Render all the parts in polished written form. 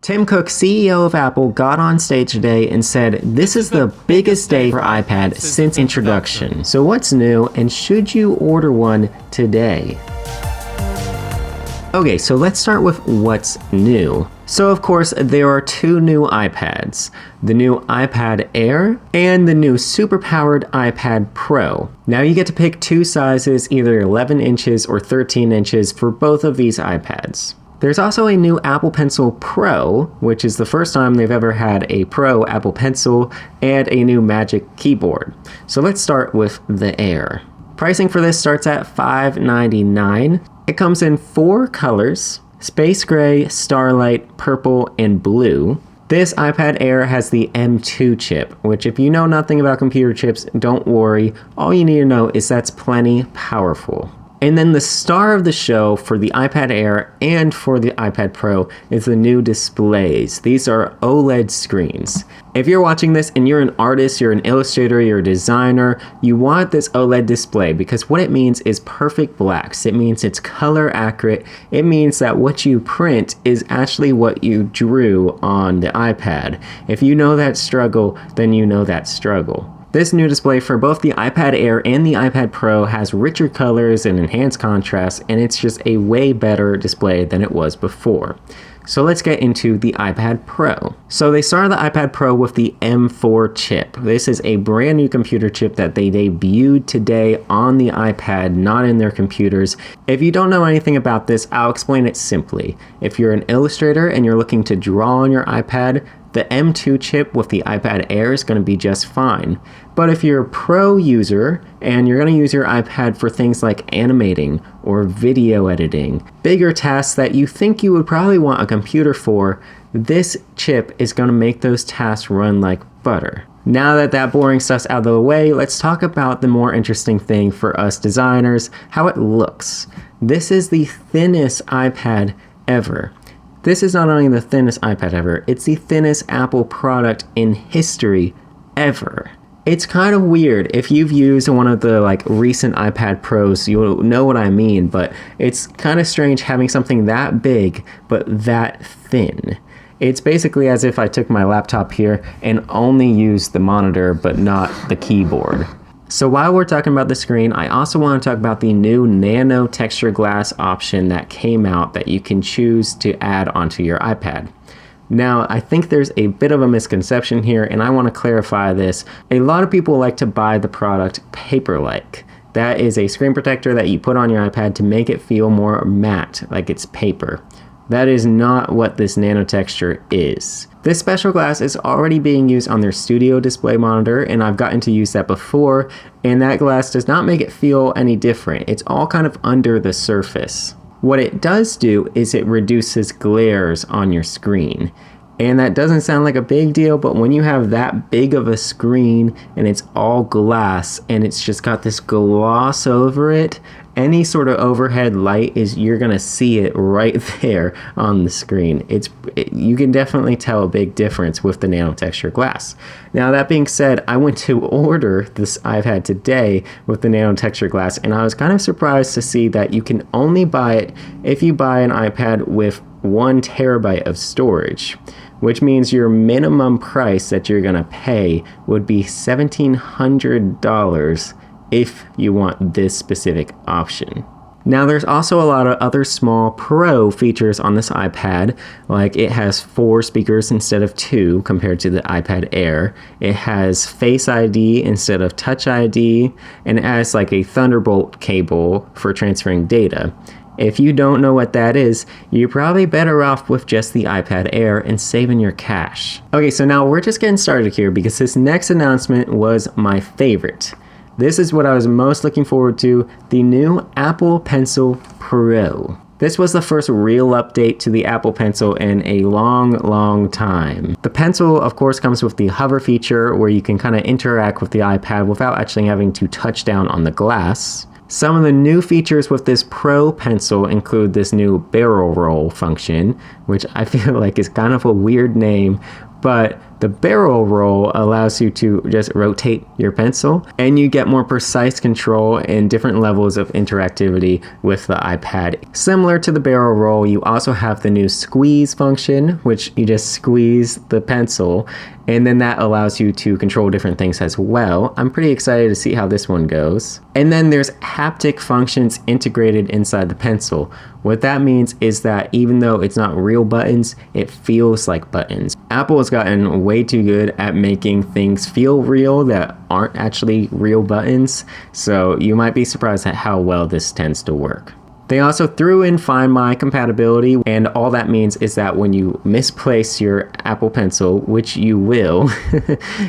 Tim Cook, CEO of Apple, got on stage today and said, "This is the biggest day for iPad since introduction. So what's new, and should you order one today?" Okay, so let's start with what's new. So of course, there are two new iPads, the new iPad Air and the new super-powered iPad Pro. Now you get to pick two sizes, either 11 inches or 13 inches for both of these iPads. There's also a new Apple Pencil Pro, which is the first time they've ever had a Pro Apple Pencil, and a new Magic Keyboard. So let's start with the Air. Pricing for this starts at $599. It comes in 4 colors: Space Gray, Starlight, Purple, and Blue. This iPad Air has the M2 chip, which if you know nothing about computer chips, don't worry. All you need to know is that's plenty powerful. And then the star of the show for the iPad Air and for the iPad Pro is the new displays. These are OLED screens. If you're watching this and you're an artist, you're an illustrator, you're a designer, you want this OLED display because what it means is perfect blacks. It means it's color accurate. It means that what you print is actually what you drew on the iPad. If you know that struggle, then you know that struggle. This new display for both the iPad Air and the iPad Pro has richer colors and enhanced contrast, and it's just a way better display than it was before. So let's get into the iPad Pro. So they started the iPad Pro with the M4 chip. This is a brand new computer chip that they debuted today on the iPad, not in their computers. If you don't know anything about this, I'll explain it simply. If you're an illustrator and you're looking to draw on your iPad, the M2 chip with the iPad Air is going to be just fine. But if you're a pro user and you're going to use your iPad for things like animating or video editing, bigger tasks that you think you would probably want a computer for, this chip is going to make those tasks run like butter. Now that that boring stuff's out of the way, let's talk about the more interesting thing for us designers, how it looks. This is the thinnest iPad ever. This is not only the thinnest iPad ever, it's the thinnest Apple product in history ever. It's kind of weird. If you've used one of the recent iPad Pros, you'll know what I mean, but it's kind of strange having something that big but that thin. It's basically as if I took my laptop here and only used the monitor but not the keyboard. So while we're talking about the screen, I also want to talk about the new Nano-Texture Glass option that came out that you can choose to add onto your iPad. Now, I think there's a bit of a misconception here, and I want to clarify this. A lot of people like to buy the product paper-like. That is a screen protector that you put on your iPad to make it feel more matte, like it's paper. That is not what this Nano-Texture is. This special glass is already being used on their studio display monitor, and I've gotten to use that before, and that glass does not make it feel any different. It's all kind of under the surface. What it does do is it reduces glares on your screen. And that doesn't sound like a big deal, but when you have that big of a screen and it's all glass and it's just got this gloss over it, any sort of overhead light you're gonna see it right there on the screen. You can definitely tell a big difference with the Nano-Texture Glass. Now that being said, I went to order this iPad today with the Nano-Texture Glass, and I was kind of surprised to see that you can only buy it if you buy an iPad with 1 terabyte of storage, which means your minimum price that you're gonna pay would be $1,700 if you want this specific option. Now there's also a lot of other small Pro features on this iPad, like it has 4 speakers instead of 2 compared to the iPad Air. It has Face ID instead of Touch ID, and it has a Thunderbolt cable for transferring data. If you don't know what that is, you're probably better off with just the iPad Air and saving your cash. Okay, so now we're just getting started here because this next announcement was my favorite. This is what I was most looking forward to, the new Apple Pencil Pro. This was the first real update to the Apple Pencil in a long time. The Pencil, of course, comes with the hover feature where you can kind of interact with the iPad without actually having to touch down on the glass. Some of the new features with this Pro Pencil include this new barrel roll function, which I feel like is kind of a weird name, but The barrel roll allows you to just rotate your pencil, and you get more precise control and different levels of interactivity with the iPad. Similar to the barrel roll, you also have the new squeeze function, which you just squeeze the pencil, and then that allows you to control different things as well. I'm pretty excited to see how this one goes. And then there's haptic functions integrated inside the pencil. What that means is that even though it's not real buttons, it feels like buttons. Apple has gotten way too good at making things feel real that aren't actually real buttons, so you might be surprised at how well this tends to work. They also threw in Find My compatibility, and all that means is that when you misplace your Apple Pencil, which you will,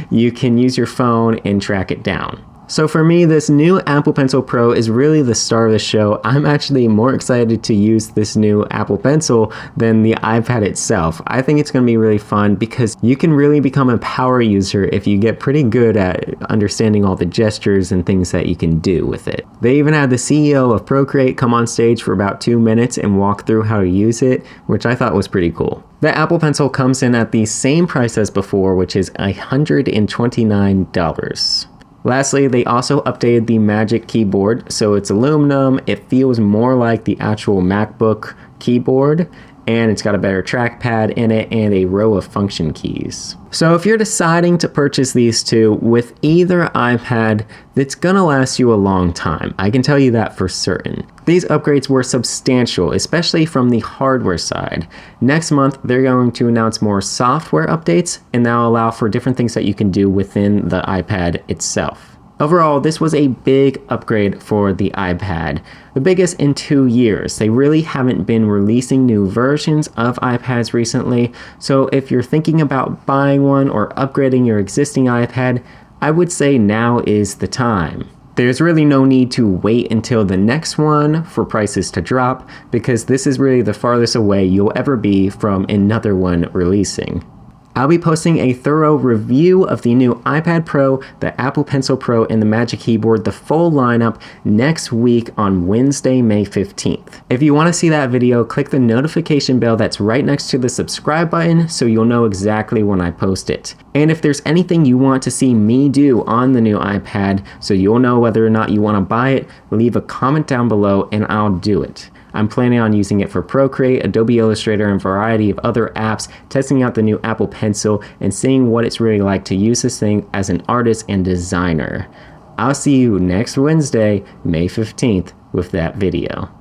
you can use your phone and track it down. So for me, this new Apple Pencil Pro is really the star of the show. I'm actually more excited to use this new Apple Pencil than the iPad itself. I think it's going to be really fun because you can really become a power user if you get pretty good at understanding all the gestures and things that you can do with it. They even had the CEO of Procreate come on stage for about 2 minutes and walk through how to use it, which I thought was pretty cool. The Apple Pencil comes in at the same price as before, which is $129. Lastly, they also updated the Magic Keyboard, so it's aluminum, it feels more like the actual MacBook keyboard, and it's got a better trackpad in it and a row of function keys. So if you're deciding to purchase these two with either iPad, it's gonna last you a long time. I can tell you that for certain. These upgrades were substantial, especially from the hardware side. Next month, they're going to announce more software updates, and that'll allow for different things that you can do within the iPad itself. Overall, this was a big upgrade for the iPad, the biggest in 2 years. They really haven't been releasing new versions of iPads recently, so if you're thinking about buying one or upgrading your existing iPad, I would say now is the time. There's really no need to wait until the next one for prices to drop, because this is really the farthest away you'll ever be from another one releasing. I'll be posting a thorough review of the new iPad Pro, the Apple Pencil Pro, and the Magic Keyboard, the full lineup, next week on Wednesday, May 15th. If you want to see that video, click the notification bell that's right next to the subscribe button so you'll know exactly when I post it. And if there's anything you want to see me do on the new iPad so you'll know whether or not you want to buy it, leave a comment down below and I'll do it. I'm planning on using it for Procreate, Adobe Illustrator, and a variety of other apps, testing out the new Apple Pencil, and seeing what it's really like to use this thing as an artist and designer. I'll see you next Wednesday, May 15th, with that video.